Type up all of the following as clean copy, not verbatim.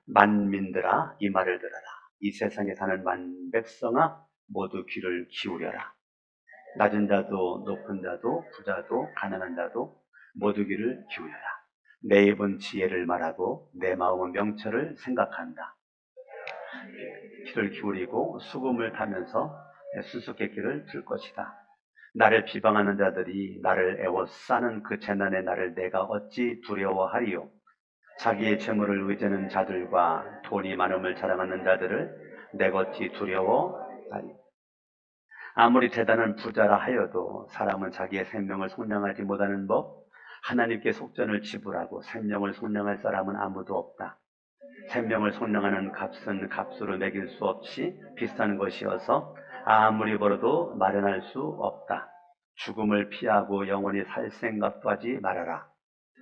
만민들아 이 말을 들어라. 이 세상에 사는 만백성아 모두 귀를 기울여라. 낮은 자도 높은 자도 부자도 가난한 자도 모두 귀를 기울여라. 내 입은 지혜를 말하고 내 마음은 명철을 생각한다. 귀를 기울이고 수금을 타면서 수수께끼를 풀 것이다. 나를 비방하는 자들이 나를 애워싸는 그 재난의 날을 내가 어찌 두려워하리요. 자기의 재물을 의지하는 자들과 돈이 많음을 자랑하는 자들을 내가 어찌 두려워하리요. 아무리 대단한 부자라 하여도 사람은 자기의 생명을 속량하지 못하는 법, 하나님께 속전을 지불하고 생명을 속량할 사람은 아무도 없다. 생명을 속량하는 값은 값으로 매길 수 없이 비싼 것이어서 아무리 벌어도 마련할 수 없다. 죽음을 피하고 영원히 살 생각도 하지 말아라.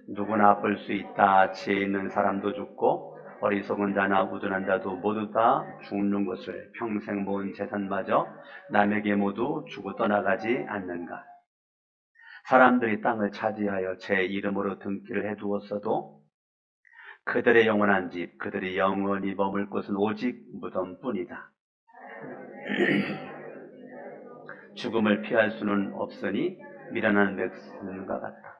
누구나 아플 수 있다. 지혜 있는 사람도 죽고 어리석은 자나 우둔한 자도 모두 다 죽는 것을 평생 모은 재산마저 남에게 모두 주고 떠나가지 않는가. 사람들이 땅을 차지하여 제 이름으로 등기를 해두었어도 그들의 영원한 집, 그들이 영원히 머물 곳은 오직 무덤뿐이다. 죽음을 피할 수는 없으니 미련한 백성과 같다.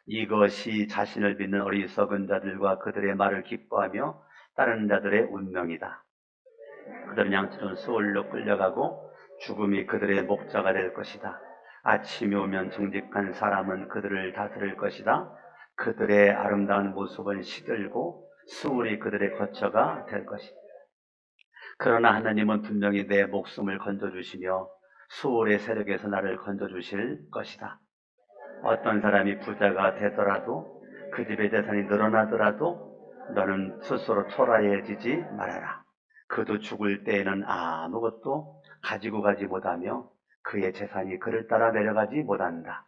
이것이 자신을 믿는 어리석은 자들과 그들의 말을 기뻐하며 따르는 자들의 운명이다. 그들은 양처럼 수월로 끌려가고 죽음이 그들의 목자가 될 것이다. 아침이 오면 정직한 사람은 그들을 다스릴 것이다. 그들의 아름다운 모습은 시들고 수월이 그들의 거처가 될 것이다. 그러나 하나님은 분명히 내 목숨을 건져주시며 수월의 세력에서 나를 건져주실 것이다. 어떤 사람이 부자가 되더라도 그 집의 재산이 늘어나더라도 너는 스스로 초라해지지 말아라. 그도 죽을 때에는 아무것도 가지고 가지 못하며 그의 재산이 그를 따라 내려가지 못한다.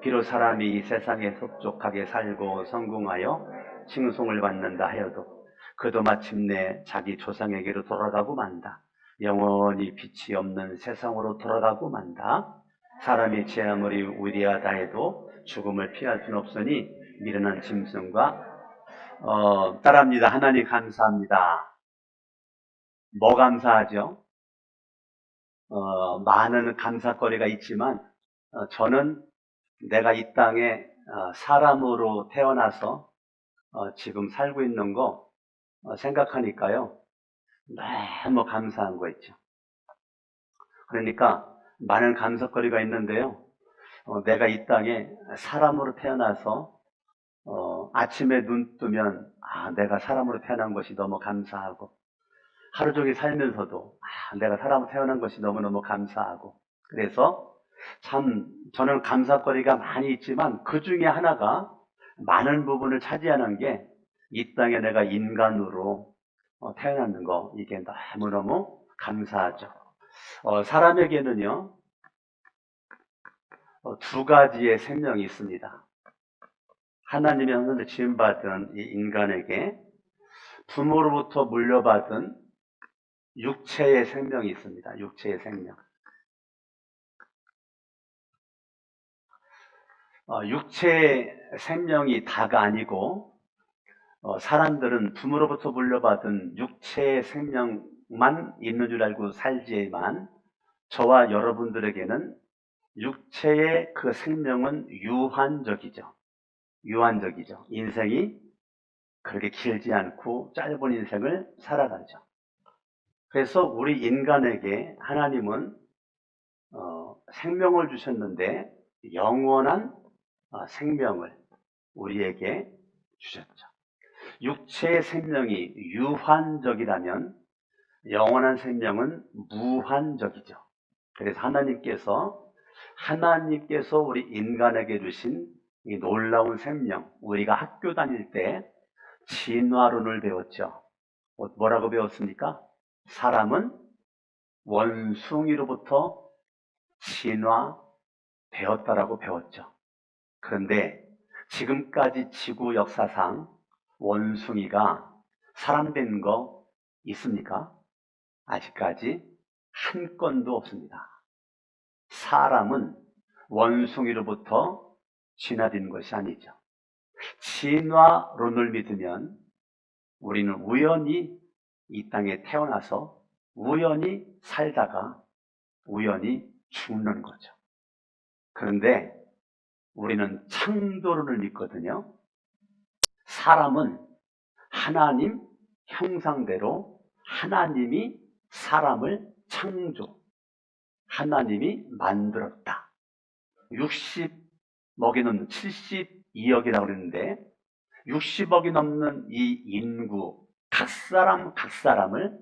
비록 사람이 이 세상에 흡족하게 살고 성공하여 칭송을 받는다 하여도 그도 마침내 자기 조상에게로 돌아가고 만다. 영원히 빛이 없는 세상으로 돌아가고 만다. 사람이 제 아무리 위대하다 해도 죽음을 피할 수는 없으니 미련한 짐승과 따라합니다. 하나님 감사합니다. 뭐 감사하죠? 많은 감사거리가 있지만 저는 내가 이 땅에 사람으로 태어나서 지금 살고 있는 거 생각하니까요. 너무 감사한 거 있죠. 그러니까 많은 감사거리가 있는데요. 내가 이 땅에 사람으로 태어나서 아침에 눈 뜨면 내가 사람으로 태어난 것이 너무 감사하고 하루 종일 살면서도 내가 사람으로 태어난 것이 너무너무 감사하고 그래서 참 저는 감사거리가 많이 있지만 그 중에 하나가 많은 부분을 차지하는 게 이 땅에 내가 인간으로 태어났는 거 이게 너무너무 감사하죠. 사람에게는요 두 가지의 생명이 있습니다. 하나님의 형상대로 지음받은 이 인간에게 부모로부터 물려받은 육체의 생명이 있습니다. 육체의 생명. 육체의 생명이 다가 아니고 사람들은 부모로부터 물려받은 육체의 생명만 있는 줄 알고 살지만 저와 여러분들에게는 육체의 그 생명은 유한적이죠. 유한적이죠. 인생이 그렇게 길지 않고 짧은 인생을 살아가죠. 그래서 우리 인간에게 하나님은 생명을 주셨는데 영원한 생명을 우리에게 주셨죠. 육체의 생명이 유한적이라면 영원한 생명은 무한적이죠. 그래서 하나님께서 우리 인간에게 주신 이 놀라운 생명, 우리가 학교 다닐 때 진화론을 배웠죠. 뭐라고 배웠습니까? 사람은 원숭이로부터 진화되었다라고 배웠죠. 그런데 지금까지 지구 역사상 원숭이가 사람 된 거 있습니까? 아직까지 한 건도 없습니다. 사람은 원숭이로부터 진화된 것이 아니죠. 진화론을 믿으면 우리는 우연히 이 땅에 태어나서 우연히 살다가 우연히 죽는 거죠. 그런데 우리는 창조론을 믿거든요. 사람은 하나님 형상대로 하나님이 사람을 하나님이 만들었다. 60억이 넘는 72억이라고 그랬는데 60억이 넘는 이 인구 각 사람을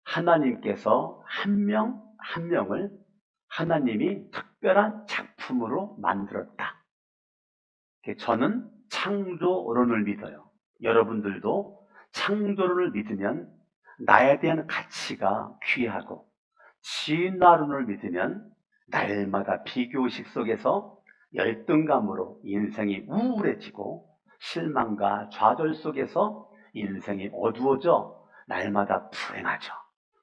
하나님께서 한 명 한 명을 하나님이 특별한 작품으로 만들었다. 저는 창조론을 믿어요. 여러분들도 창조론을 믿으면 나에 대한 가치가 귀하고, 진화론을 믿으면 날마다 비교의식 속에서 열등감으로 인생이 우울해지고, 실망과 좌절 속에서 인생이 어두워져 날마다 불행하죠.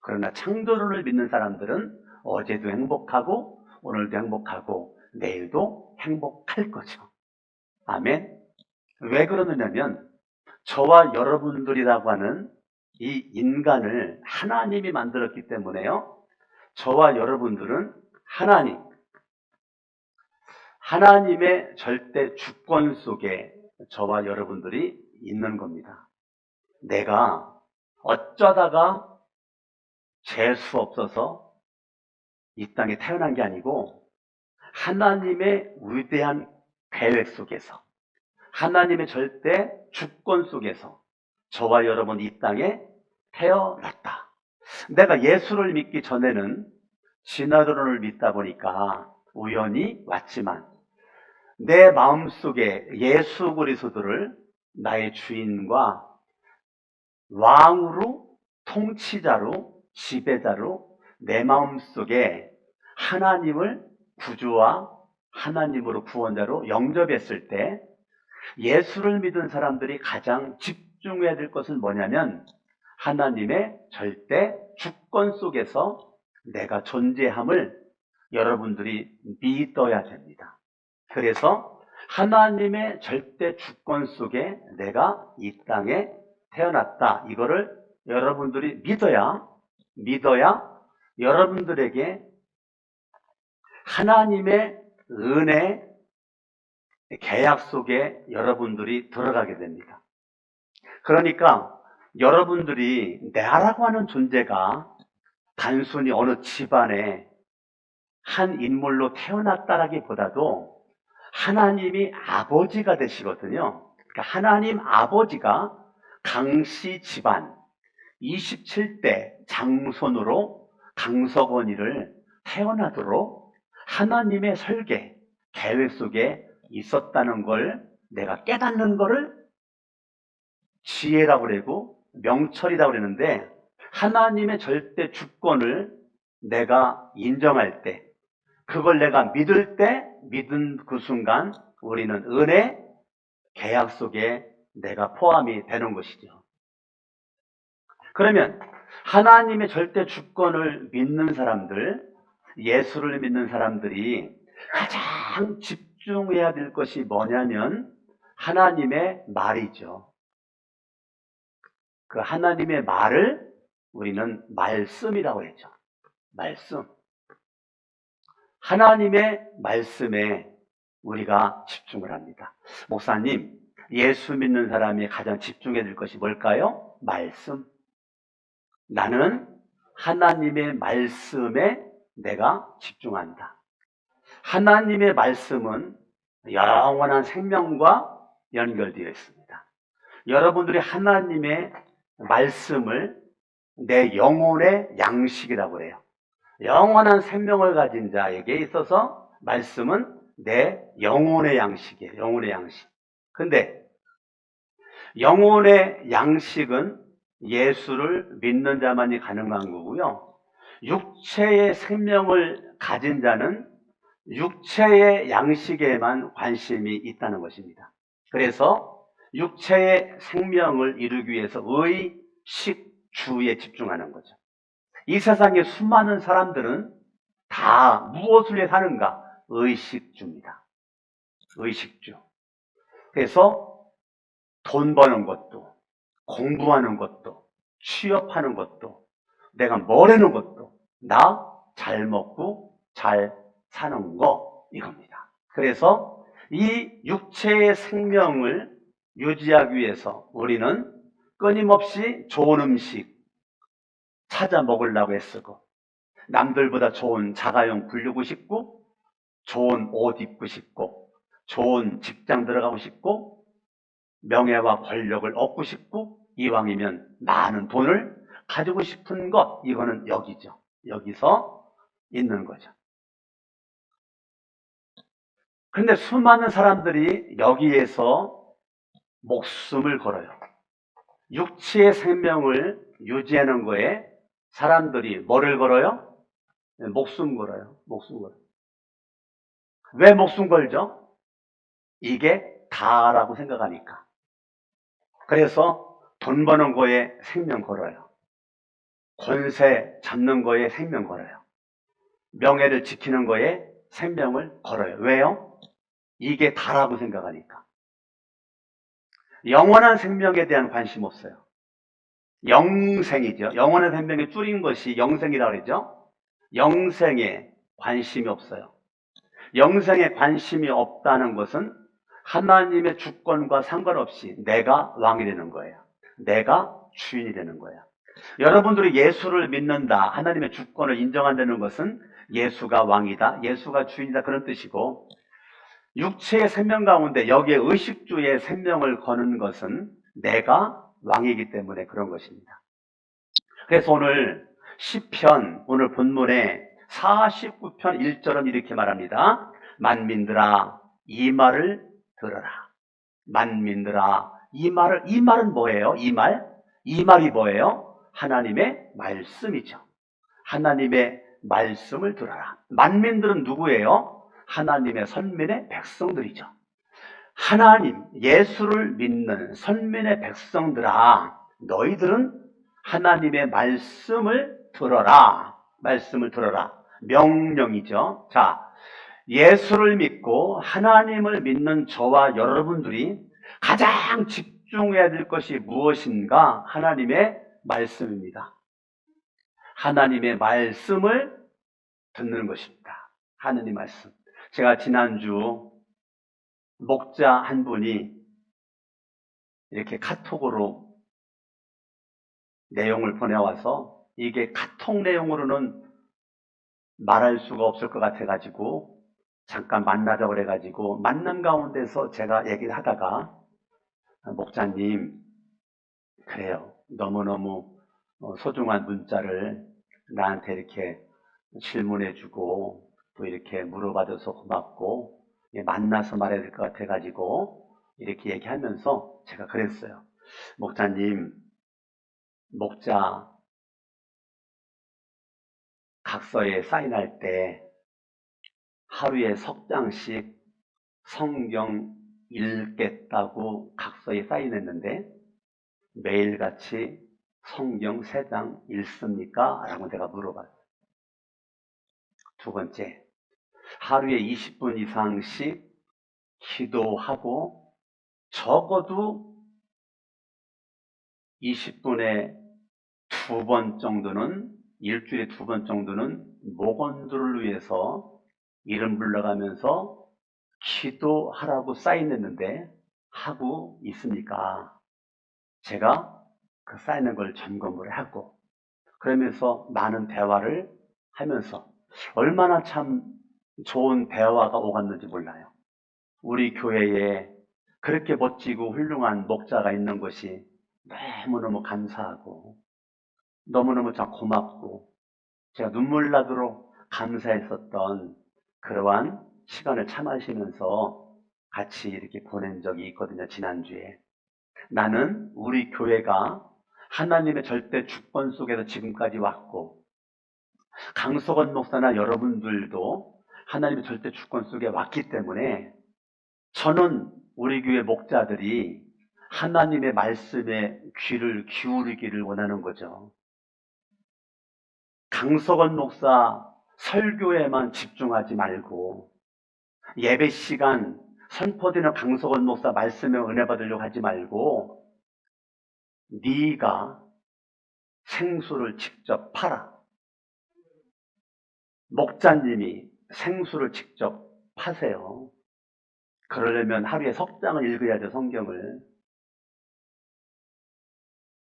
그러나 창조론을 믿는 사람들은 어제도 행복하고 오늘도 행복하고 내일도 행복할 거죠. 아멘. 왜 그러느냐면 저와 여러분들이라고 하는 이 인간을 하나님이 만들었기 때문에요. 저와 여러분들은 하나님의 절대 주권 속에 저와 여러분들이 있는 겁니다. 내가 어쩌다가 재수 없어서 이 땅에 태어난 게 아니고 하나님의 위대한 계획 속에서, 하나님의 절대 주권 속에서 저와 여러분 이 땅에 태어났다. 내가 예수를 믿기 전에는 진화론을 믿다 보니까 우연히 왔지만 내 마음속에 예수 그리스도를 나의 주인과 왕으로, 통치자로, 지배자로 내 마음속에 하나님을 구주와 하나님으로 구원자로 영접했을 때 예수를 믿은 사람들이 가장 집중해야 될 것은 뭐냐면 하나님의 절대 주권 속에서 내가 존재함을 여러분들이 믿어야 됩니다. 그래서 하나님의 절대 주권 속에 내가 이 땅에 태어났다. 이거를 여러분들이 믿어야 여러분들에게 하나님의 은혜 계약 속에 여러분들이 들어가게 됩니다. 그러니까 여러분들이 나라고 하는 존재가 단순히 어느 집안에 한 인물로 태어났다라기보다도 하나님이 아버지가 되시거든요. 그러니까 하나님 아버지가 강씨 집안 27대 장손으로 강석원이를 태어나도록 하나님의 설계, 계획 속에 있었다는 걸 내가 깨닫는 거를 지혜라고 그러고 명철이라고 그러는데, 하나님의 절대 주권을 내가 인정할 때, 그걸 내가 믿을 때, 믿은 그 순간 우리는 은혜 계약 속에 내가 포함이 되는 것이죠. 그러면 하나님의 절대 주권을 믿는 사람들, 예수를 믿는 사람들이 가장 집중해야 될 것이 뭐냐면 하나님의 말이죠. 그 하나님의 말을 우리는 말씀이라고 했죠. 말씀. 하나님의 말씀에 우리가 집중을 합니다. 목사님, 예수 믿는 사람이 가장 집중해야 될 것이 뭘까요? 말씀. 나는 하나님의 말씀에 내가 집중한다. 하나님의 말씀은 영원한 생명과 연결되어 있습니다. 여러분들이 하나님의 말씀을 내 영혼의 양식이라고 해요. 영원한 생명을 가진 자에게 있어서 말씀은 내 영혼의 양식이에요. 영혼의 양식. 근데 영혼의 양식은 예수를 믿는 자만이 가능한 거고요. 육체의 생명을 가진 자는 육체의 양식에만 관심이 있다는 것입니다. 그래서 육체의 생명을 이루기 위해서 의식주에 집중하는 거죠. 이 세상에 수많은 사람들은 다 무엇을 위해 사는가? 의식주입니다. 의식주. 그래서 돈 버는 것도, 공부하는 것도, 취업하는 것도, 내가 뭐라는 것도 나 잘 먹고 잘 사는 거, 이겁니다. 그래서 이 육체의 생명을 유지하기 위해서 우리는 끊임없이 좋은 음식 찾아 먹으려고 애쓰고, 남들보다 좋은 자가용 부르고 싶고, 좋은 옷 입고 싶고, 좋은 직장 들어가고 싶고, 명예와 권력을 얻고 싶고, 이왕이면 많은 돈을 가지고 싶은 것, 이거는 여기죠. 여기서 있는 거죠. 그런데 수많은 사람들이 여기에서 목숨을 걸어요. 육체의 생명을 유지하는 거에 사람들이 뭐를 걸어요? 목숨 걸어요. 목숨 걸어요. 왜 목숨 걸죠? 이게 다라고 생각하니까. 그래서 돈 버는 거에 생명 걸어요. 권세 잡는 거에 생명 걸어요. 명예를 지키는 거에 생명을 걸어요. 왜요? 이게 다라고 생각하니까. 영원한 생명에 대한 관심 없어요. 영생이죠. 영원한 생명에 줄인 것이 영생이라고 그러죠. 영생에 관심이 없어요. 영생에 관심이 없다는 것은 하나님의 주권과 상관없이 내가 왕이 되는 거예요. 내가 주인이 되는 거예요. 여러분들이 예수를 믿는다, 하나님의 주권을 인정한다는 것은 예수가 왕이다, 예수가 주인이다, 그런 뜻이고, 육체의 생명 가운데 여기에 의식주의 생명을 거는 것은 내가 왕이기 때문에 그런 것입니다. 그래서 오늘 시편, 오늘 본문에 49편 1절은 이렇게 말합니다. 만민들아 이 말을 들어라. 만민들아 이 말은 뭐예요? 이 말이 뭐예요? 하나님의 말씀이죠. 하나님의 말씀을 들어라. 만민들은 누구예요? 하나님의 선민의 백성들이죠. 하나님, 예수를 믿는 선민의 백성들아, 너희들은 하나님의 말씀을 들어라. 말씀을 들어라. 명령이죠. 자, 예수를 믿고 하나님을 믿는 저와 여러분들이 가장 집중해야 될 것이 무엇인가? 하나님의 말씀입니다. 하나님의 말씀을 듣는 것입니다. 하나님 말씀. 제가 지난주 목자 한 분이 이렇게 카톡으로 내용을 보내와서 이게 카톡 내용으로는 말할 수가 없을 것 같아가지고 잠깐 만나자고 그래가지고 만남 가운데서 제가 얘기를 하다가 목자님, 그래요. 너무너무 소중한 문자를 나한테 이렇게 질문해주고 또 이렇게 물어봐줘서 고맙고 만나서 말해야 될 것 같아가지고 이렇게 얘기하면서 제가 그랬어요. 목자님, 목자 각서에 사인할 때 하루에 석 장씩 성경 읽겠다고 각서에 사인했는데 매일같이 성경 3장 읽습니까? 라고 내가 물어봤어요. 두 번째, 하루에 20분 이상씩 기도하고 적어도 20분에 2번 정도는, 일주일에 2번 정도는 목원들을 위해서 이름 불러가면서 기도하라고 사인했는데 하고 있습니까? 제가 그 사인한 걸 점검을 하고 그러면서 많은 대화를 하면서 얼마나 참 좋은 대화가 오갔는지 몰라요. 우리 교회에 그렇게 멋지고 훌륭한 목자가 있는 것이 너무너무 감사하고 너무너무 참 고맙고 제가 눈물 나도록 감사했었던 그러한 시간을 참아시면서 같이 이렇게 보낸 적이 있거든요. 지난주에. 나는 우리 교회가 하나님의 절대 주권 속에서 지금까지 왔고 강석원 목사나 여러분들도 하나님의 절대 주권 속에 왔기 때문에 저는 우리 교회 목자들이 하나님의 말씀에 귀를 기울이기를 원하는 거죠. 강석원 목사 설교에만 집중하지 말고 예배 시간 선포되는 강석원 목사 말씀에 은혜 받으려고 하지 말고 네가 생수를 직접 팔아. 목자님이 생수를 직접 파세요. 그러려면 하루에 석 장을 읽어야죠, 성경을.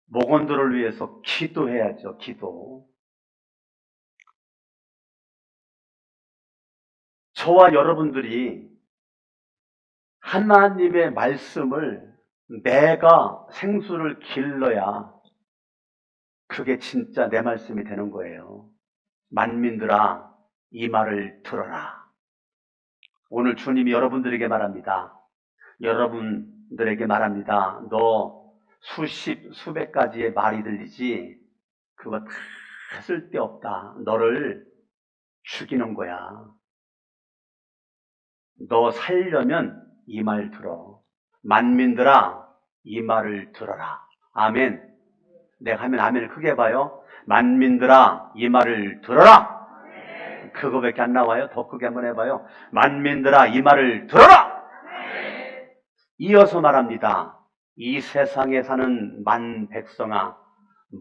목원들을 위해서 기도해야죠, 기도. 저와 여러분들이 하나님의 말씀을 내가 생수를 길러야 그게 진짜 내 말씀이 되는 거예요. 만민들아, 이 말을 들어라. 오늘 주님이 여러분들에게 말합니다. 여러분들에게 말합니다. 너 수십, 수백 가지의 말이 들리지? 그거 다 쓸데없다. 너를 죽이는 거야. 너 살려면 이 말 들어. 만민들아, 이 말을 들어라. 아멘. 내가 하면 아멘을 크게 해봐요. 만민들아, 이 말을 들어라. 그거밖에 안 나와요. 더 크게 한번 해봐요. 만민들아, 이 말을 들어라. 이어서 말합니다. 이 세상에 사는 만 백성아,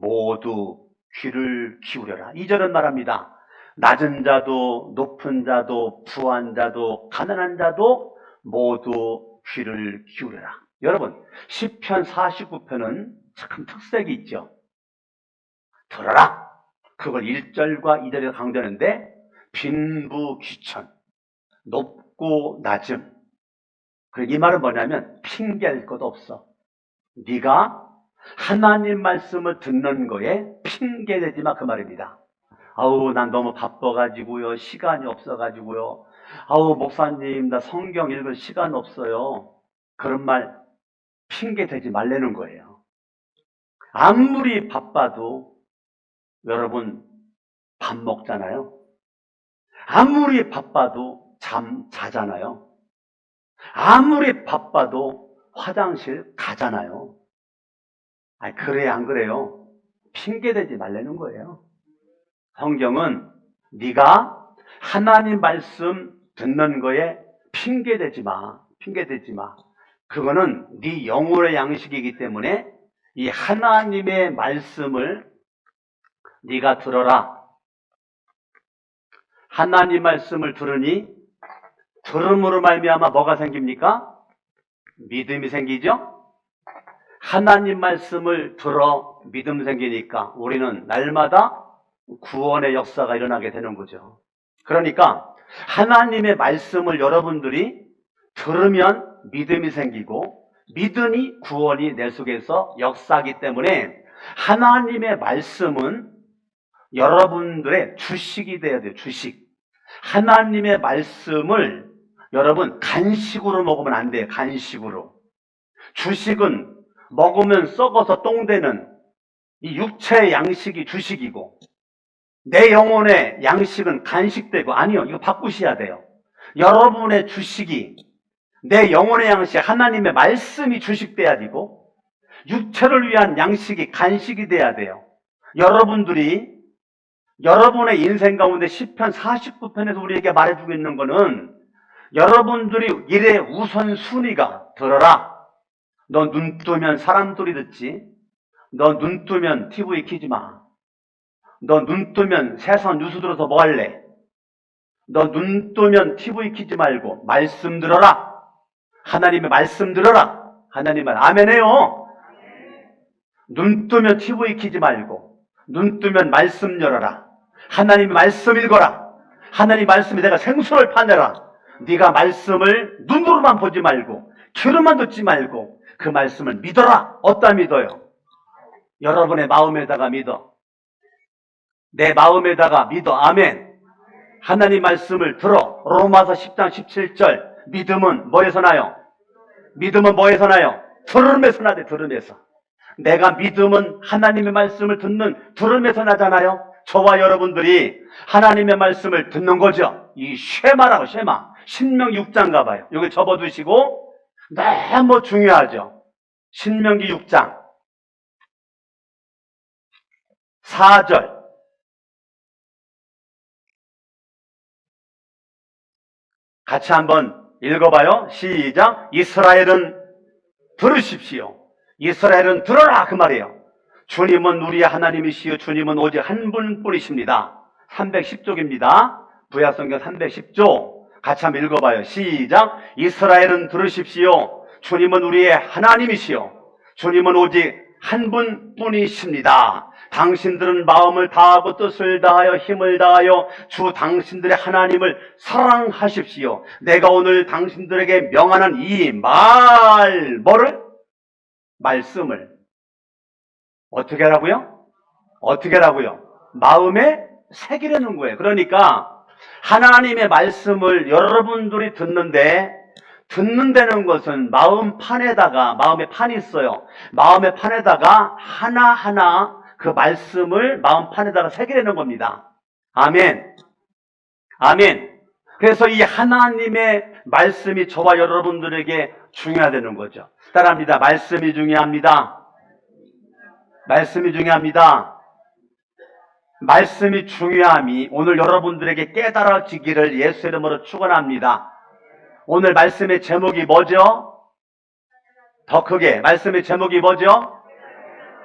모두 귀를 기울여라. 2절은 말합니다. 낮은 자도 높은 자도 부한 자도 가난한 자도 모두 귀를 기울여라. 여러분, 시편 49편은 참 특색이 있죠. 들어라. 그걸 1절과 2절에 강조하는데 빈부귀천, 높고 낮음. 이 말은 뭐냐면 핑계할 것 없어. 네가 하나님 말씀을 듣는 거에 핑계대지 마, 그 말입니다. 아우, 난 너무 바빠가지고요, 시간이 없어가지고요, 아우, 목사님, 나 성경 읽을 시간 없어요. 그런 말 핑계대지 말라는 거예요. 아무리 바빠도 여러분 밥 먹잖아요. 아무리 바빠도 잠 자잖아요. 아무리 바빠도 화장실 가잖아요. 그래야 안 그래요? 핑계대지 말라는 거예요. 성경은 네가 하나님 말씀 듣는 거에 핑계대지 마. 핑계대지 마. 그거는 네 영혼의 양식이기 때문에 이 하나님의 말씀을 네가 들어라. 하나님 말씀을 들으니 들음으로 말미암아 뭐가 생깁니까? 믿음이 생기죠? 하나님 말씀을 들어 믿음 생기니까 우리는 날마다 구원의 역사가 일어나게 되는 거죠. 그러니까 하나님의 말씀을 여러분들이 들으면 믿음이 생기고 믿음이 구원이 내 속에서 역사하기 때문에 하나님의 말씀은 여러분들의 주식이 돼야 돼요. 주식. 하나님의 말씀을 여러분 간식으로 먹으면 안 돼요. 간식으로. 주식은 먹으면 썩어서 똥되는 이 육체의 양식이 주식이고 내 영혼의 양식은 간식되고, 아니요, 이거 바꾸셔야 돼요. 여러분의 주식이, 내 영혼의 양식, 하나님의 말씀이 주식돼야 되고 육체를 위한 양식이 간식이 돼야 돼요. 여러분들이 여러분의 인생 가운데 시편 49편에서 우리에게 말해주고 있는 거는 여러분들이 일의 우선순위가 들어라. 너 눈 뜨면 사람들이 듣지. 너 눈 뜨면 TV 켜지 마. 너 눈 뜨면 세상 뉴스 들어서 뭐 할래? 너 눈 뜨면 TV 켜지 말고 말씀 들어라. 하나님의 말씀 들어라. 하나님 말 아멘 해요. 눈 뜨면 TV 켜지 말고 눈 뜨면 말씀 열어라. 하나님의 말씀 읽어라. 하나님 말씀이 내가 생수를 파내라. 네가 말씀을 눈으로만 보지 말고 귀로만 듣지 말고 그 말씀을 믿어라. 어디다 믿어요? 여러분의 마음에다가 믿어. 내 마음에다가 믿어. 아멘. 하나님 말씀을 들어. 로마서 10장 17절. 믿음은 뭐에서 나요? 믿음은 뭐에서 나요? 들음에서 나대. 들음에서. 내가 믿음은 하나님의 말씀을 듣는 들음에서 나잖아요. 저와 여러분들이 하나님의 말씀을 듣는 거죠. 이 쉐마라고, 쉐마. 신명기 6장 가봐요. 여기 접어두시고 너무 중요하죠. 신명기 6장 4절. 같이 한번 읽어봐요. 시작. 이스라엘은 들으십시오. 이스라엘은 들어라 그 말이에요. 주님은 우리의 하나님이시요 주님은 오직 한 분뿐이십니다. 310쪽입니다. 구약성경 310쪽 같이 한번 읽어봐요. 시작. 이스라엘은 들으십시오. 주님은 우리의 하나님이시요 주님은 오직 한 분뿐이십니다. 당신들은 마음을 다하고 뜻을 다하여 힘을 다하여 주 당신들의 하나님을 사랑하십시오. 내가 오늘 당신들에게 명하는 이 뭐를? 말씀을 어떻게 하라고요? 어떻게 하라고요? 마음에 새기려는 거예요. 그러니까 하나님의 말씀을 여러분들이 듣는다는 것은 마음에 판이 있어요. 마음의 판에다가 하나하나 그 말씀을 마음판에다가 새기려는 겁니다. 아멘. 아멘. 그래서 이 하나님의 말씀이 저와 여러분들에게 중요하다는 거죠. 따라합니다. 말씀이 중요합니다. 말씀이 중요합니다. 말씀이 중요함이 오늘 여러분들에게 깨달아지기를 예수 이름으로 축원합니다. 오늘 말씀의 제목이 뭐죠? 더 크게 말씀의 제목이 뭐죠?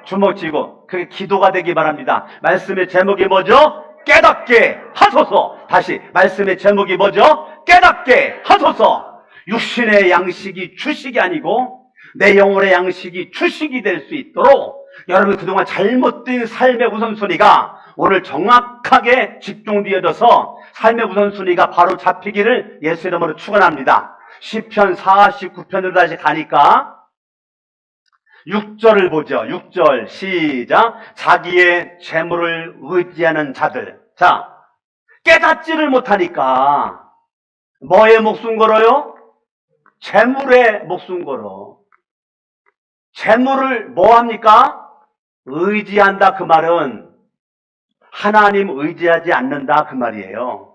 주먹 쥐고 그게 기도가 되기 바랍니다. 말씀의 제목이 뭐죠? 깨닫게 하소서. 다시 말씀의 제목이 뭐죠? 깨닫게 하소서. 육신의 양식이 주식이 아니고 내 영혼의 양식이 주식이 될 수 있도록 여러분 그동안 잘못된 삶의 우선순위가 오늘 정확하게 집중되어져서 삶의 우선순위가 바로 잡히기를 예수 이름으로 축원합니다. 시편 49편으로 다시 가니까 6절을 보죠. 6절 시작. 자기의 재물을 의지하는 자들. 자, 깨닫지를 못하니까 뭐에 목숨 걸어요? 재물에 목숨 걸어. 재물을 뭐합니까? 의지한다 그 말은 하나님 의지하지 않는다 그 말이에요.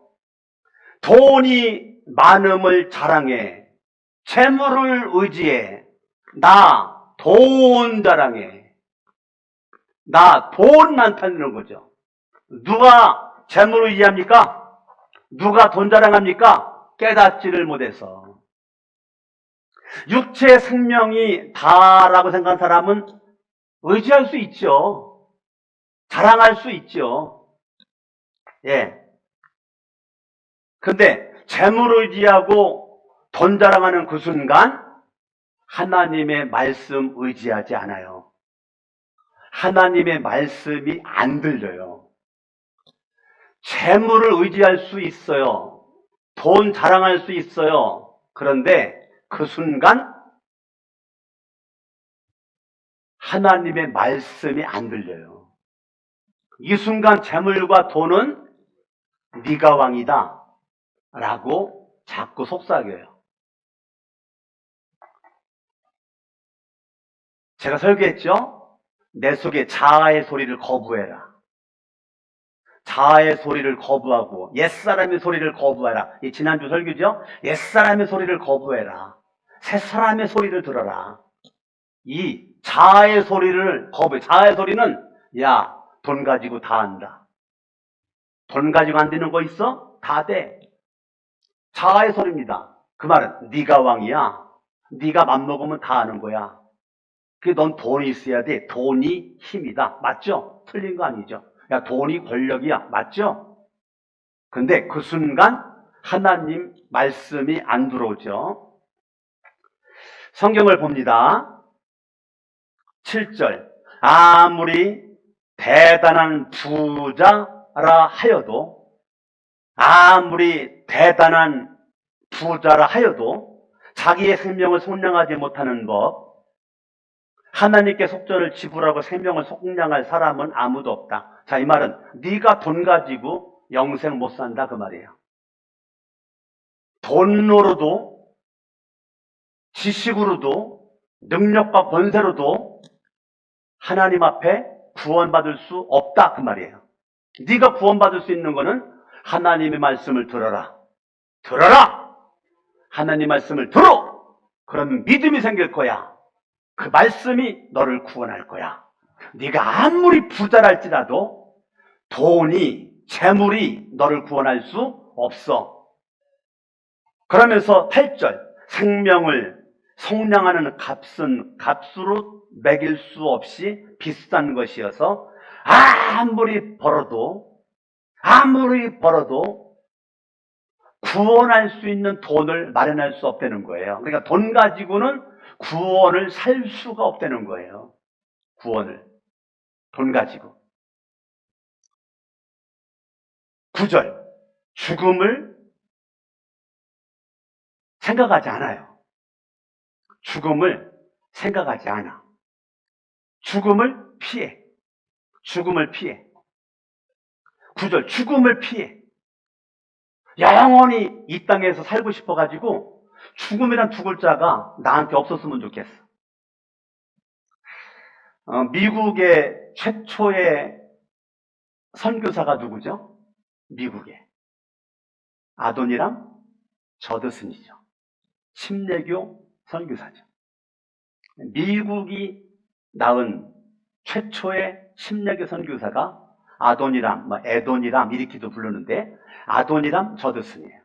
돈이 많음을 자랑해. 재물을 의지해. 나 돈 자랑해. 나 돈 많다는 거죠. 누가 재물을 의지합니까? 누가 돈 자랑합니까? 깨닫지를 못해서. 육체의 생명이 다라고 생각한 사람은 의지할 수 있죠. 자랑할 수 있죠. 예. 근데 재물을 의지하고 돈 자랑하는 그 순간 하나님의 말씀 의지하지 않아요. 하나님의 말씀이 안 들려요. 재물을 의지할 수 있어요. 돈 자랑할 수 있어요. 그런데 그 순간 하나님의 말씀이 안 들려요. 이 순간 재물과 돈은 네가 왕이다 라고 자꾸 속삭여요. 제가 설교했죠? 내 속에 자아의 소리를 거부해라. 자아의 소리를 거부하고 옛사람의 소리를 거부해라. 이 지난주 설교죠? 옛사람의 소리를 거부해라. 새사람의 소리를 들어라. 이 자아의 소리를 거부해. 자아의 소리는 야, 돈 가지고 다 한다. 돈 가지고 안 되는 거 있어? 다 돼. 자아의 소리입니다. 그 말은 네가 왕이야. 네가 맘먹으면 다 하는 거야. 넌 돈이 있어야 돼. 돈이 힘이다. 맞죠? 틀린 거 아니죠? 야, 돈이 권력이야. 맞죠? 근데 그 순간 하나님 말씀이 안 들어오죠. 성경을 봅니다. 7절. 아무리 대단한 부자라 하여도 자기의 생명을 속량하지 못하는 법, 하나님께 속전을 지불하고 생명을 속량할 사람은 아무도 없다. 자, 이 말은 네가 돈 가지고 영생 못 산다 그 말이에요. 돈으로도 지식으로도 능력과 권세로도 하나님 앞에 구원받을 수 없다 그 말이에요. 네가 구원받을 수 있는 거는 하나님의 말씀을 들어라. 하나님 말씀을 들어. 그러면 믿음이 생길 거야. 그 말씀이 너를 구원할 거야. 네가 아무리 부자랄지라도 돈이, 재물이 너를 구원할 수 없어. 그러면서 8절. 생명을 속량하는 값은 값으로 매길 수 없이 비싼 것이어서 아무리 벌어도 구원할 수 있는 돈을 마련할 수 없다는 거예요. 그러니까 돈 가지고는 구원을 살 수가 없다는 거예요. 구원을. 돈 가지고. 9절. 죽음을 생각하지 않아요. 죽음을 생각하지 않아. 죽음을 피해. 죽음을 피해. 9절. 죽음을 피해. 영원히 이 땅에서 살고 싶어가지고 죽음이란 두 글자가 나한테 없었으면 좋겠어. 미국의 최초의 선교사가 누구죠? 미국의 아도니람 저드슨이죠. 침례교 선교사죠. 미국이 낳은 최초의 침례교 선교사가 아도니람, 에도니람 이렇게도 부르는데 아도니람 저드슨이에요.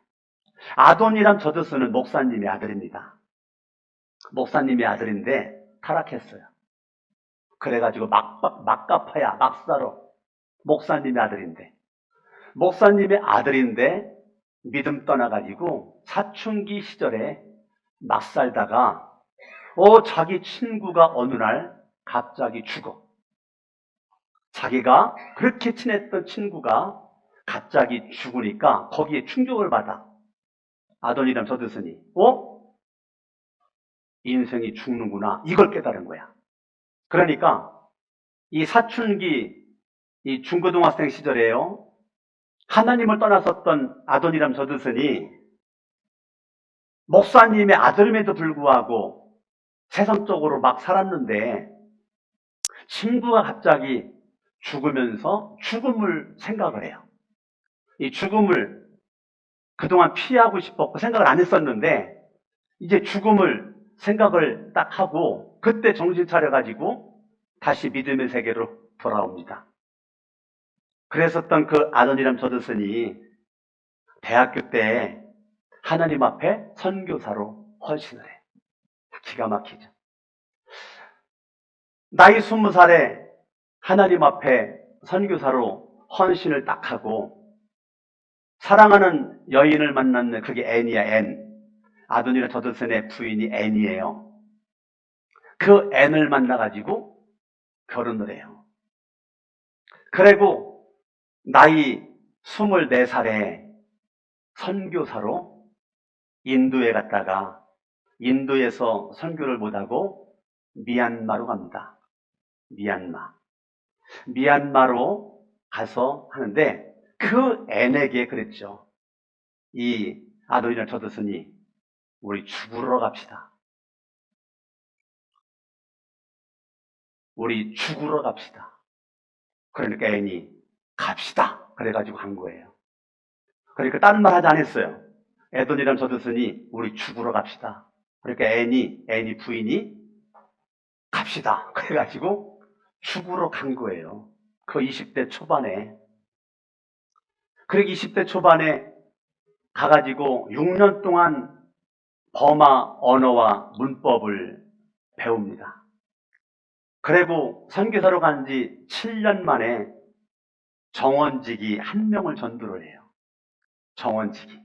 아도니람 저드슨은 목사님의 아들입니다. 목사님의 아들인데 타락했어요. 그래가지고 막가파야 막사로 목사님의 아들인데 믿음 떠나가지고 사춘기 시절에 막 살다가 자기 친구가 어느 날 갑자기 죽어. 자기가 그렇게 친했던 친구가 갑자기 죽으니까 거기에 충격을 받아. 아도니람 저드슨이 인생이 죽는구나 이걸 깨달은 거야. 그러니까 이 사춘기 이 중고등학생 시절에요. 하나님을 떠났었던 아도니람 저드슨이 목사님의 아들임에도 불구하고 세상적으로 막 살았는데 친구가 갑자기 죽으면서 죽음을 생각을 해요. 이 죽음을 그동안 피하고 싶었고 생각을 안 했었는데 이제 죽음을 생각을 딱 하고 그때 정신 차려가지고 다시 믿음의 세계로 돌아옵니다. 그랬었던 그 아도니람 저드슨이 대학교 때 하나님 앞에 선교사로 헌신을 해. 기가 막히죠. 나이 20살에 하나님 앞에 선교사로 헌신을 딱 하고 사랑하는 여인을 만났는 그게 앤이야, 앤. 아도니람 저드슨의 부인이 앤이에요. 그 앤을 만나가지고 결혼을 해요. 그리고 나이 24살에 선교사로 인도에 갔다가 인도에서 선교를 못하고 미얀마로 갑니다. 미얀마로 가서 하는데 그 앤에게 그랬죠. 이 아도니람 저드슨이 우리 죽으러 갑시다. 우리 죽으러 갑시다. 그러니까 앤이 갑시다. 그래가지고 간 거예요. 그러니까 다른 말 하지 않았어요. 아도니람 저드슨이 우리 죽으러 갑시다. 그러니까 앤이 부인이 갑시다. 그래가지고 죽으러 간 거예요. 그 20대 초반에. 그리고 20대 초반에 가가지고 6년 동안 버마 언어와 문법을 배웁니다. 그리고 선교사로 간 지 7년 만에 정원직이 한 명을 전도를 해요. 정원직이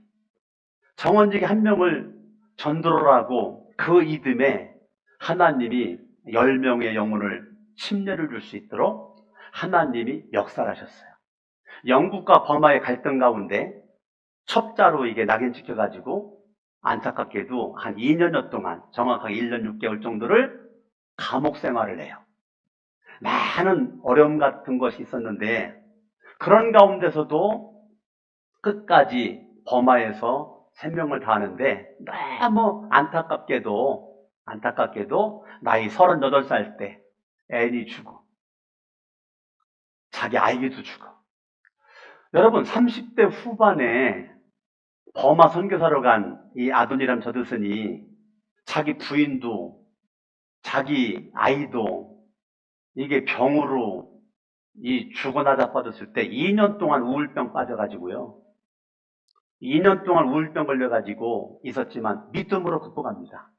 한 명을 전도를 하고 그 이듬해 하나님이 10명의 영혼을 침례를 줄 수 있도록 하나님이 역사를 하셨어요. 영국과 버마의 갈등 가운데 첩자로 이게 낙인 찍혀가지고 안타깝게도 한 2년여 동안 정확하게 1년 6개월 정도를 감옥 생활을 해요. 많은 어려움 같은 것이 있었는데 그런 가운데서도 끝까지 버마에서 생명을 다하는데 너무 안타깝게도 나이 38살 때 앤이 죽어. 자기 아이도 죽어. 여러분 30대 후반에 버마 선교사로 간 이 아도니람 저드슨이 자기 부인도 자기 아이도 이게 병으로 이 죽어나다 빠졌을 때 2년 동안 우울병 빠져가지고요. 2년 동안 우울병 걸려가지고 있었지만 믿음으로 극복합니다.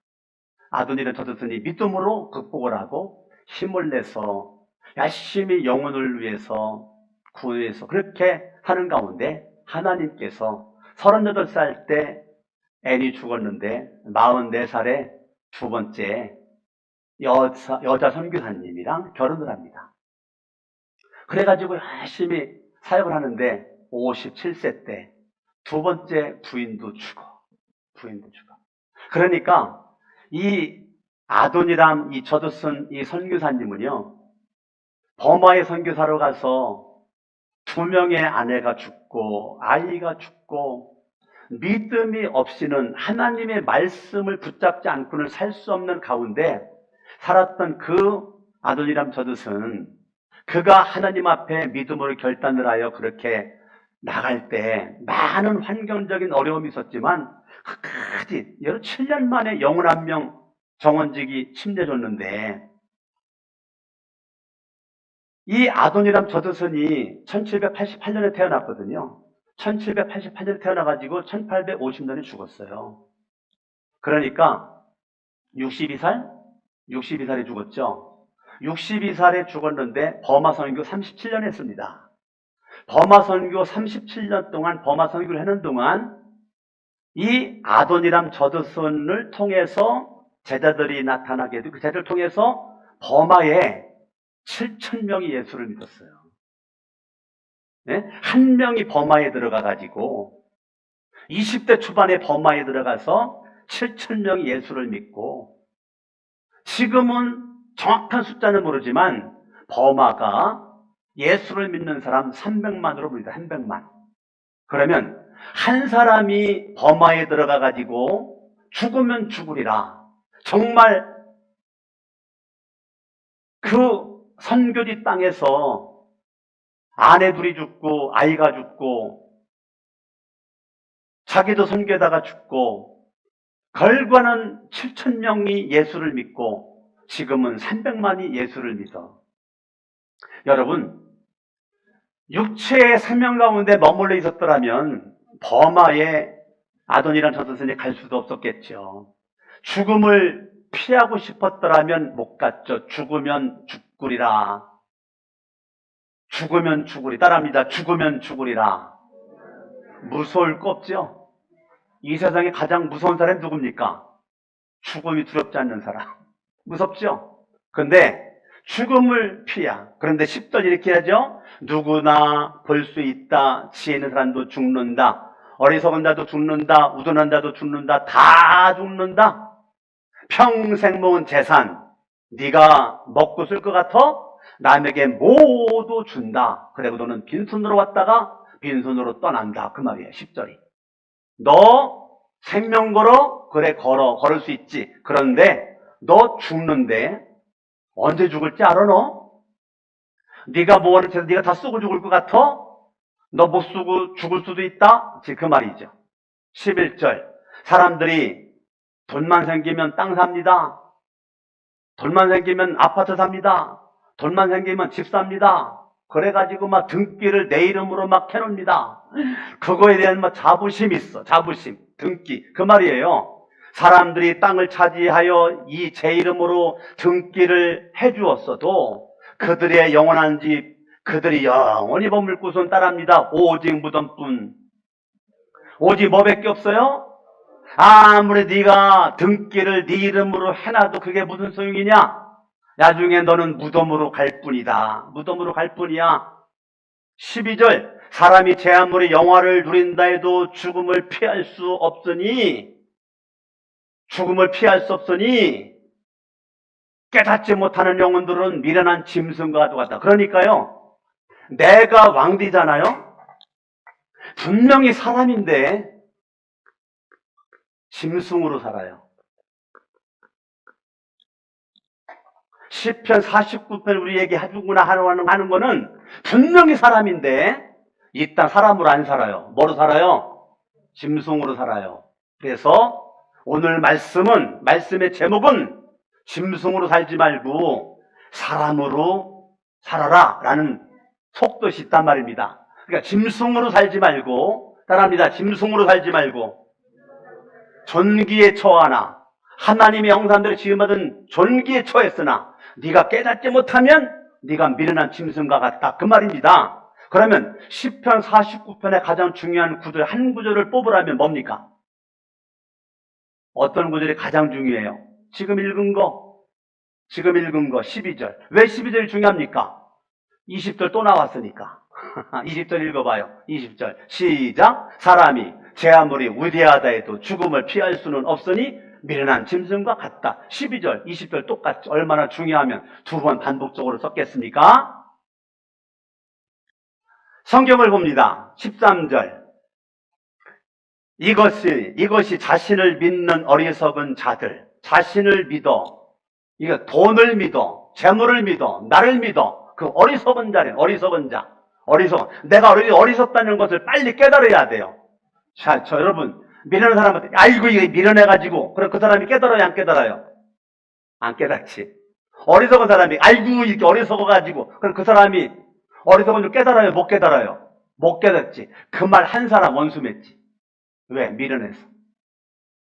아도니람 저드슨이 믿음으로 극복을 하고 힘을 내서 열심히 영혼을 위해서 구해서 그렇게 하는 가운데 하나님께서 38살 때 앤이 죽었는데 44살에 두 번째 여자 선교사님이랑 결혼을 합니다. 그래가지고 열심히 사역을 하는데 57세 때 두 번째 부인도 죽어. 그러니까 이 아도니람, 이 저드슨, 이 선교사님은요, 버마의 선교사로 가서 2명의 아내가 죽고 아이가 죽고 믿음이 없이는 하나님의 말씀을 붙잡지 않고는 살 수 없는 가운데 살았던 그 아도니람 저드슨, 그가 하나님 앞에 믿음으로 결단을 하여 그렇게 나갈 때 많은 환경적인 어려움이 있었지만 끝까지 7년 만에 영혼 한 명 정원직이 침례줬는데, 이 아도니람 저드슨이 1788년에 태어났거든요. 1788년에 태어나가지고 1850년에 죽었어요. 그러니까 62살에 죽었죠. 62살에 죽었는데 버마 선교 37년 했습니다. 버마 선교 37년 동안 버마 선교를 하는 동안 이 아도니람 저드슨을 통해서 제자들이 나타나게 되고 그 제자들을 통해서 버마에 7,000명이 예수를 믿었어요. 네? 한 명이 버마에 들어가가지고 20대 초반에 버마에 들어가서 7,000명이 예수를 믿고, 지금은 정확한 숫자는 모르지만 버마가 예수를 믿는 사람 300만으로 보입니다. 300만. 그러면 한 사람이 버마에 들어가가지고 죽으면 죽으리라. 정말 그 선교지 땅에서 아내 둘이 죽고 아이가 죽고 자기도 선교하다가 죽고, 결과는 7,000명이 예수를 믿고 지금은 300만이 예수를 믿어. 여러분, 육체의 사명 가운데 머물러 있었더라면 버마에 아도니람 저드슨이 갈 수도 없었겠죠. 죽음을 피하고 싶었더라면 못 갔죠. 죽으면 죽으리라. 죽으면 죽으리. 따라합니다. 죽으면 죽으리라. 무서울 거 없죠? 이 세상에 가장 무서운 사람이 누굽니까? 죽음이 두렵지 않는 사람. 무섭죠? 근데 죽음을 피하. 그런데 10절 이렇게 하죠. 누구나 볼 수 있다. 지혜 있는 사람도 죽는다. 어리석은 자도 죽는다. 우둔한 자도 죽는다. 다 죽는다. 평생 모은 재산 네가 먹고 쓸 것 같아? 남에게 모두 준다. 그리고 너는 빈손으로 왔다가 빈손으로 떠난다. 그 말이에요. 10절이. 너 생명 걸어? 그래, 걸을 수 있지. 그런데 너 죽는데 언제 죽을지 알아? 너? 네가 모아놓은 채서 네가 다 쓰고 죽을 것 같아? 너 못 쓰고 죽을 수도 있다? 그 말이죠. 11절. 사람들이 돈만 생기면 땅 삽니다. 돈만 생기면 아파트 삽니다. 돈만 생기면 집 삽니다. 그래가지고 막 등기를 내 이름으로 막 해놓습니다. 그거에 대한 막 자부심이 있어. 자부심, 등기. 그 말이에요. 사람들이 땅을 차지하여 이 제 이름으로 등기를 해주었어도 그들의 영원한 집, 그들이 영원히 머물 곳은 따랍니다. 오직 무덤뿐. 오직 뭐밖에 없어요? 아무리 네가 등기를 네 이름으로 해놔도 그게 무슨 소용이냐? 나중에 너는 무덤으로 갈 뿐이다. 무덤으로 갈 뿐이야. 12절. 사람이 제 아무리 영화를 누린다 해도 죽음을 피할 수 없으니 깨닫지 못하는 영혼들은 미련한 짐승과 같다. 그러니까요, 내가 왕비잖아요. 분명히 사람인데 짐승으로 살아요. 시편 49편 우리에게 하주구나 하는 거는 분명히 사람인데 이 땅 사람으로 안 살아요. 뭐로 살아요? 짐승으로 살아요. 그래서 오늘 말씀의 제목은 짐승으로 살지 말고 사람으로 살아라 라는 속뜻이 있단 말입니다. 그러니까 짐승으로 살지 말고, 따라합니다. 짐승으로 살지 말고 존귀에 처하나, 하나님의 형상대로 지음받은 존귀에 처했으나 네가 깨닫지 못하면 네가 미련한 짐승과 같다. 그 말입니다. 그러면 시편 49편의 가장 중요한 구절, 한 구절을 뽑으라면 뭡니까? 어떤 구절이 가장 중요해요? 지금 읽은 거 12절. 왜 12절이 중요합니까? 20절 또 나왔으니까. 20절 읽어봐요. 20절 시작. 사람이 제 아무리 위대하다 해도 죽음을 피할 수는 없으니 미련한 짐승과 같다. 12절, 20절 똑같이 얼마나 중요하면 두 번 반복적으로 썼겠습니까? 성경을 봅니다. 13절. 이것이 자신을 믿는 어리석은 자들, 자신을 믿어, 이거 돈을 믿어, 재물을 믿어, 나를 믿어, 그 어리석은 자래, 어리석은 자. 내가 어리석다는 것을 빨리 깨달아야 돼요. 자, 여러분, 미련한 사람한테, 아이고, 이게 미련해가지고, 그럼 그 사람이 깨달아요, 안 깨달아요? 안 깨닫지. 어리석은 사람이, 아이고, 이렇게 어리석어가지고, 그럼 그 사람이 어리석은 줄 깨달아요, 못 깨달아요? 못 깨닫지. 그 말 한 사람 원수 맺지. 왜? 미련해서.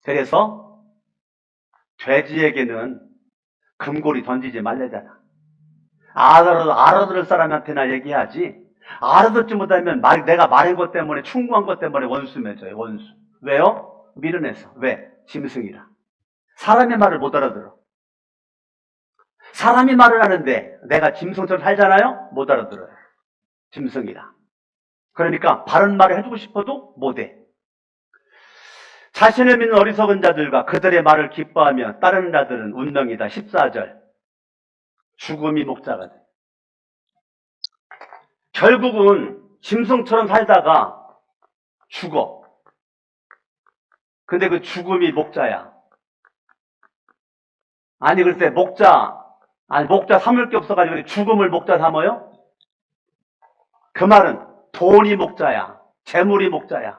그래서, 돼지에게는 금고리 던지지 말래잖아. 알아들을 사람한테나 얘기하지. 알아듣지 못하면 내가 말한 것 때문에, 충고한 것 때문에 원수 맺어요, 원수. 왜요? 미련해서. 왜? 짐승이라. 사람의 말을 못 알아들어. 사람이 말을 하는데 내가 짐승처럼 살잖아요? 못 알아들어요. 짐승이라. 그러니까 바른 말을 해주고 싶어도 못해. 자신을 믿는 어리석은 자들과 그들의 말을 기뻐하며 따르는 자들은 운명이다. 14절. 죽음이 목자가 돼. 결국은 짐승처럼 살다가 죽어. 근데 그 죽음이 목자야. 아니 글쎄 목자 삼을 게 없어가지고 죽음을 목자 삼아요? 그 말은 돈이 목자야. 재물이 목자야.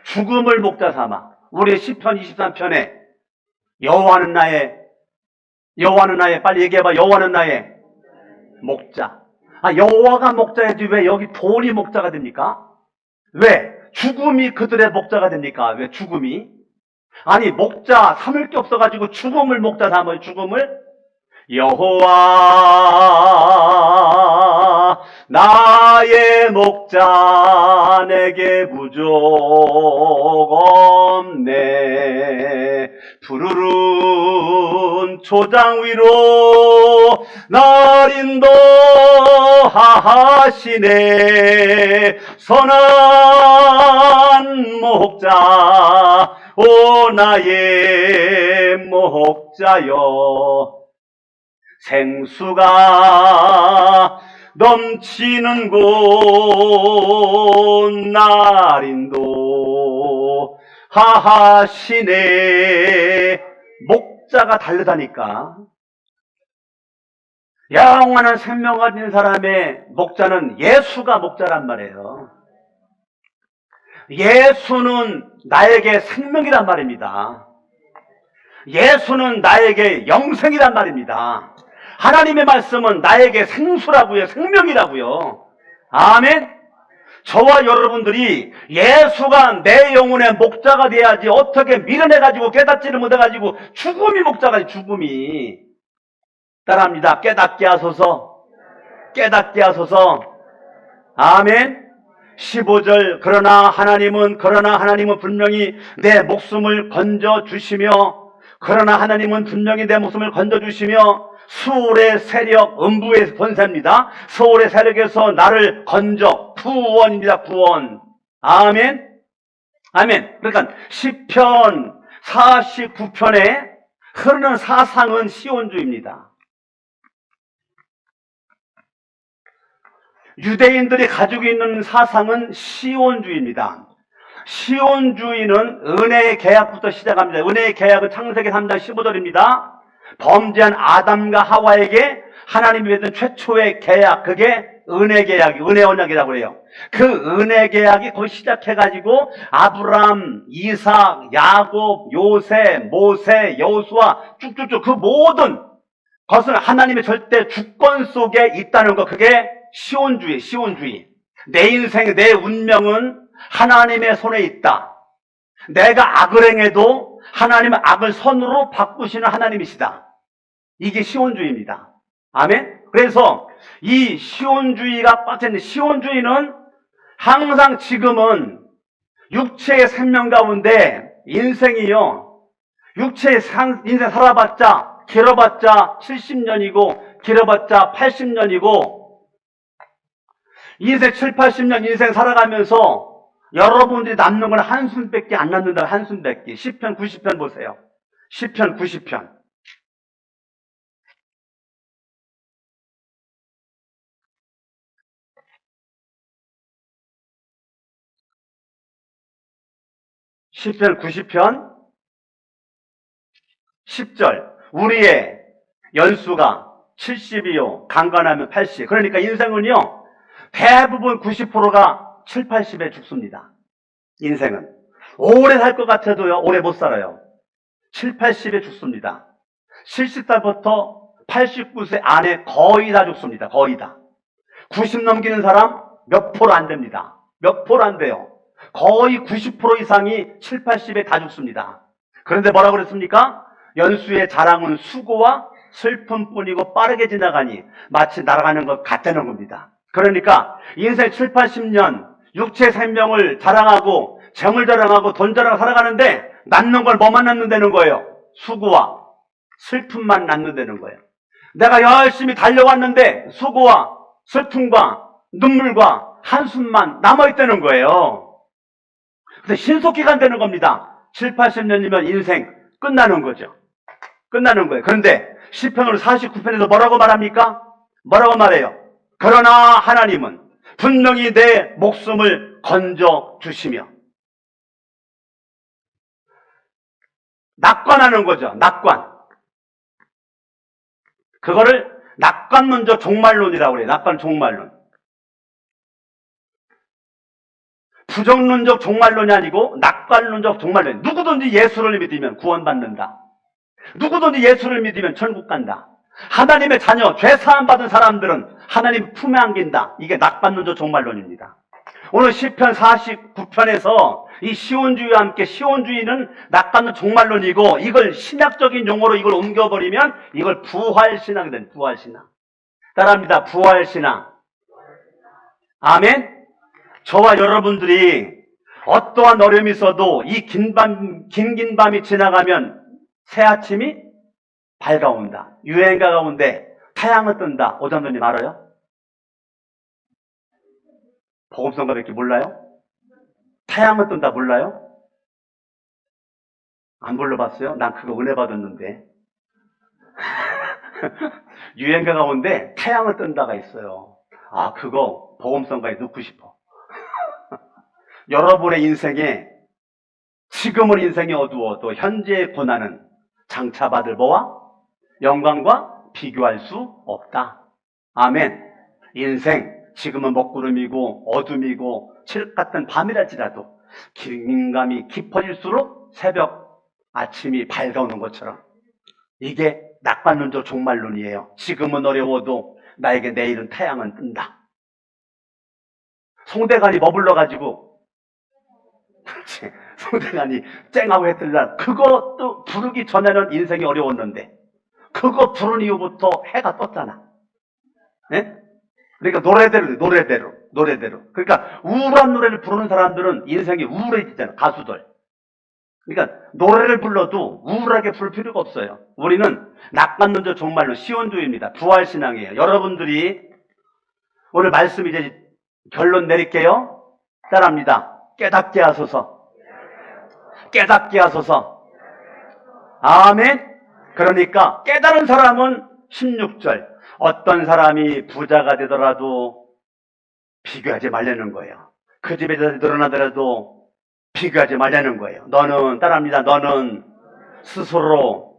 죽음을 목자 삼아. 우리 시편 23편에 여호와는 나의 빨리 얘기해봐. 여호와는 나의 목자. 여호와가 목자야지 왜 여기 돈이 목자가 됩니까? 왜? 죽음이 그들의 목자가 됩니까? 왜 죽음이? 아니 목자 삼을 게 없어가지고 죽음을 목자 삼아요. 죽음을. 여호와 나의 목자 내게 부족 없네. 푸르른 초장 위로 날 인도하시네. 선한 목자 오 나의 목자여. 생수가 넘치는 곳 날 인도하시네. 목자가 다르다니까. 영원한 생명 가진 사람의 목자는 예수가 목자란 말이에요. 예수는 나에게 생명이란 말입니다. 예수는 나에게 영생이란 말입니다. 하나님의 말씀은 나에게 생수라고요. 생명이라고요. 아멘. 저와 여러분들이 예수가 내 영혼의 목자가 돼야지 어떻게 미련해가지고 깨닫지를 못해가지고 죽음이 목자가 돼. 죽음이. 따라합니다. 깨닫게 하소서. 깨닫게 하소서. 아멘. 15절. 그러나 하나님은 분명히 내 목숨을 건져주시며 수월의 세력, 음부의 권세입니다. 수월의 세력에서 나를 건져. 구원입니다. 구원. 아멘. 아멘. 그러니까 시편 49편에 흐르는 사상은 시온주의입니다. 유대인들이 가지고 있는 사상은 시온주의입니다. 시온주의는 은혜의 계약부터 시작합니다. 은혜의 계약은 창세기 3장 15절입니다. 범죄한 아담과 하와에게 하나님이 맺은 최초의 계약, 그게 은혜 계약이, 은혜 언약이라고 해요. 그 은혜 계약이 거기 시작해가지고 아브람, 이삭, 야곱, 요셉, 모세, 여호수아 쭉쭉쭉 그 모든 것은 하나님의 절대 주권 속에 있다는 거, 그게 시온주의, 시온주의. 내 인생, 내 운명은 하나님의 손에 있다. 내가 악을 행해도 하나님은 악을 선으로 바꾸시는 하나님이시다. 이게 시온주의입니다. 아멘? 그래서 이 시온주의가 빠졌는데, 시온주의는 항상 지금은 육체의 생명 가운데 인생이요, 육체의 인생 살아봤자 길어봤자 70년이고 길어봤자 80년이고, 인생 7, 80년 인생 살아가면서 여러분들이 남는 건 한숨밖에 안 남는다. 한숨밖에. 시편 90편 보세요. 시편 90편. 시편 90편 10절. 우리의 연수가 70이요 강건하면 80. 그러니까 인생은요, 대부분 90%가 7, 80에 죽습니다. 인생은 오래 살 것 같아도요, 오래 못 살아요. 7, 80에 죽습니다. 70살부터 89세 안에 거의 다 죽습니다. 거의 다. 90 넘기는 사람 몇 프로 안 됩니다. 몇 프로 안 돼요. 거의 90% 이상이 7, 80에 다 죽습니다. 그런데 뭐라고 그랬습니까? 연수의 자랑은 수고와 슬픔뿐이고 빠르게 지나가니 마치 날아가는 것 같다는 겁니다. 그러니까 인생 7, 80년 육체 생명을 자랑하고 재물 자랑하고 돈 자랑하고 살아가는데 낳는 걸 뭐만 낳는다는 거예요? 수고와 슬픔만 낳는다는 거예요. 내가 열심히 달려왔는데 수고와 슬픔과 눈물과 한숨만 남아있다는 거예요. 근데 신속히 간다는 겁니다. 7, 80년이면 인생 끝나는 거죠. 끝나는 거예요. 그런데 시편으로 49편에서 뭐라고 말합니까? 뭐라고 말해요? 그러나 하나님은 분명히 내 목숨을 건져 주시며, 낙관하는 거죠. 낙관. 그거를 낙관론적 종말론이라고 그래요. 낙관 종말론. 부정론적 종말론이 아니고 낙관론적 종말론. 누구든지 예수를 믿으면 구원받는다. 누구든지 예수를 믿으면 천국 간다. 하나님의 자녀, 죄사함 받은 사람들은 하나님 품에 안긴다. 이게 낙관론적 종말론입니다. 오늘 시편 49편에서 이 시온주의와 함께, 시온주의는 낙관론 종말론이고, 이걸 신학적인 용어로 이걸 옮겨버리면 이걸 부활신앙이 됩니다. 부활신앙. 따라합니다. 부활신앙. 아멘. 저와 여러분들이 어떠한 어려움이 있어도 이 긴 밤이 지나가면 새 아침이 밝아온다. 유행가 가운데 태양은 뜬다. 오장도님 알아요? 복음성가밖에 몰라요? 태양은 뜬다 몰라요? 안 불러봤어요? 난 그거 은혜 받았는데. 유행가 가운데 태양을 뜬다가 있어요. 아, 그거 복음성가에 넣고 싶어. 여러분의 인생에, 지금은 인생이 어두워도 현재의 고난은 장차받을 뭐와 영광과 비교할 수 없다. 아멘. 인생 지금은 먹구름이고 어둠이고 칠흑 같은 밤이랄지라도 긴감이 깊어질수록 새벽 아침이 밝아오는 것처럼, 이게 낙관론적 종말론이에요. 지금은 어려워도 나에게 내일은 태양은 뜬다. 송대관이 머물러가지고, 그렇지, 송대관이 쨍하고 해 뜰 날, 그것도 부르기 전에는 인생이 어려웠는데 그거 부른 이후부터 해가 떴잖아. 네? 그러니까 노래대로. 그러니까 우울한 노래를 부르는 사람들은 인생이 우울해지잖아. 가수들. 그러니까 노래를 불러도 우울하게 부를 필요가 없어요. 우리는 낙관론적 종말론, 시온주의입니다. 부활신앙이에요. 여러분들이 오늘 말씀 이제 결론 내릴게요. 따라합니다. 깨닫게 하소서. 깨닫게 하소서. 아멘. 그러니까 깨달은 사람은 16절, 어떤 사람이 부자가 되더라도 비교하지 말라는 거예요. 그 집에 늘어나더라도 비교하지 말라는 거예요. 너는, 따라합니다. 너는 스스로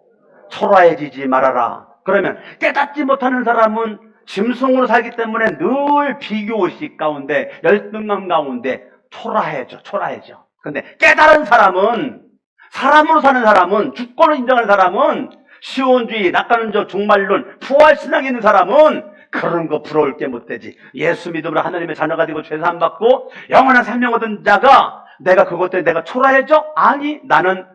초라해지지 말아라. 그러면 깨닫지 못하는 사람은 짐승으로 살기 때문에 늘 비교의식 가운데, 열등감 가운데 초라해져. 근데 깨달은 사람은, 사람으로 사는 사람은, 주권을 인정하는 사람은, 시온주의, 낙관론적 종말론, 부활신앙이 있는 사람은 그런 거 부러울 게 못 되지. 예수 믿음으로 하나님의 자녀가 되고 죄사함 받고 영원한 생명 얻은 자가 내가 그것 때문에 내가 초라해져? 아니, 나는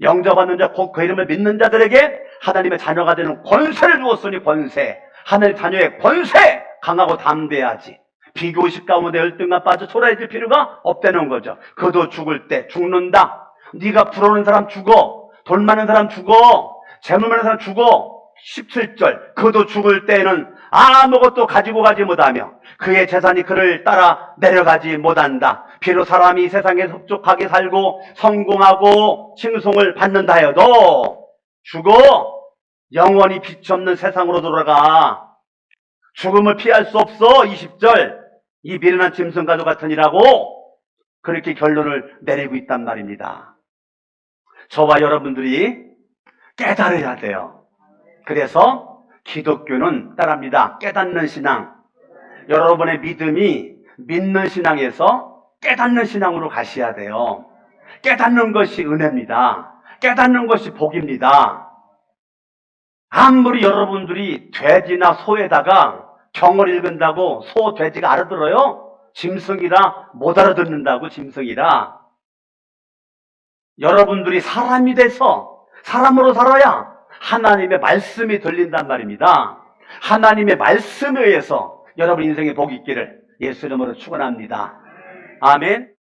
영접받는 자, 곧 그 이름을 믿는 자들에게 하나님의 자녀가 되는 권세를 주었으니 권세. 하나님 자녀의 권세! 강하고 담대하지. 비교의식 가운데 열등감 빠져 초라해질 필요가 없다는 거죠. 그도 죽을 때 죽는다. 네가 부러우는 사람 죽어. 돈 많은 사람 죽어. 재물 많은 사람 죽어. 17절. 그도 죽을 때에는 아무것도 가지고 가지 못하며 그의 재산이 그를 따라 내려가지 못한다. 비록 사람이 이 세상에 흡족하게 살고 성공하고 칭송을 받는다 해도 죽어 영원히 빛이 없는 세상으로 돌아가. 죽음을 피할 수 없어. 20절. 이 미련한 짐승과도 같으니라고 그렇게 결론을 내리고 있단 말입니다. 저와 여러분들이 깨달아야 돼요. 그래서 기독교는 따라합니다. 깨닫는 신앙. 여러분의 믿음이 믿는 신앙에서 깨닫는 신앙으로 가셔야 돼요. 깨닫는 것이 은혜입니다. 깨닫는 것이 복입니다. 아무리 여러분들이 돼지나 소에다가 경을 읽은다고 소, 돼지가 알아들어요? 짐승이라 못 알아듣는다고. 짐승이라. 여러분들이 사람이 돼서 사람으로 살아야 하나님의 말씀이 들린단 말입니다. 하나님의 말씀에 의해서 여러분 인생에 복이 있기를 예수 이름으로 축원합니다. 아멘.